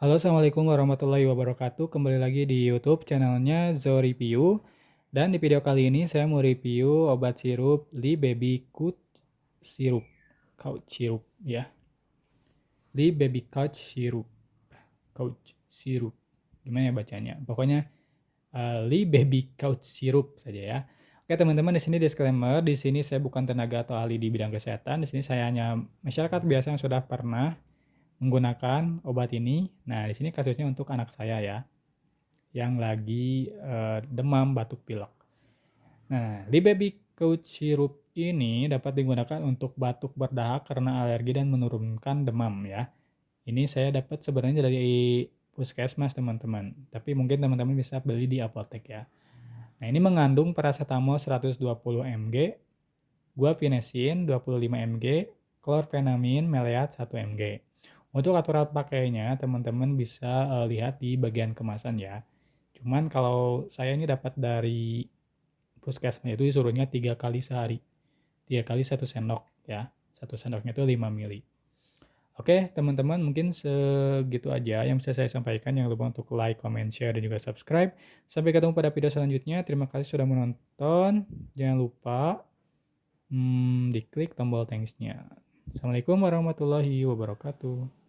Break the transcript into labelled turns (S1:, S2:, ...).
S1: Halo, assalamualaikum warahmatullahi wabarakatuh. Kembali lagi di YouTube channelnya Zo Review. Dan di video kali ini saya mau review obat sirup Lee Baby Sirup, Couch Sirup ya. Lee Baby Couch Sirup. Gimana ya bacanya? Pokoknya Lee Baby Couch Sirup saja ya. Oke teman-teman, di sini disclaimer, di sini saya bukan tenaga atau ahli di bidang kesehatan. Di sini saya hanya masyarakat biasa yang sudah pernah menggunakan obat ini. Nah, di sini kasusnya untuk anak saya ya, yang lagi demam batuk pilek. Nah, di baby couch syrup ini dapat digunakan untuk batuk berdahak karena alergi dan menurunkan demam ya. Ini saya dapat sebenarnya dari puskesmas teman-teman, tapi mungkin teman-teman bisa beli di apotek ya. Nah, ini mengandung paracetamol 120 mg, guaifenesin 25 mg, chlorpheniramine maleat 1 mg. Untuk aturan pakainya, teman-teman bisa lihat di bagian kemasan ya. Cuman kalau saya ini dapat dari puskesmas itu disuruhnya 3 kali sehari. 3 kali 1 sendok ya. 1 sendoknya itu 5 mili. Oke, teman-teman mungkin segitu aja yang bisa saya sampaikan. Jangan lupa untuk like, comment, share, dan juga subscribe. Sampai ketemu pada video selanjutnya. Terima kasih sudah menonton. Jangan lupa diklik tombol thanks-nya. Assalamualaikum warahmatullahi wabarakatuh.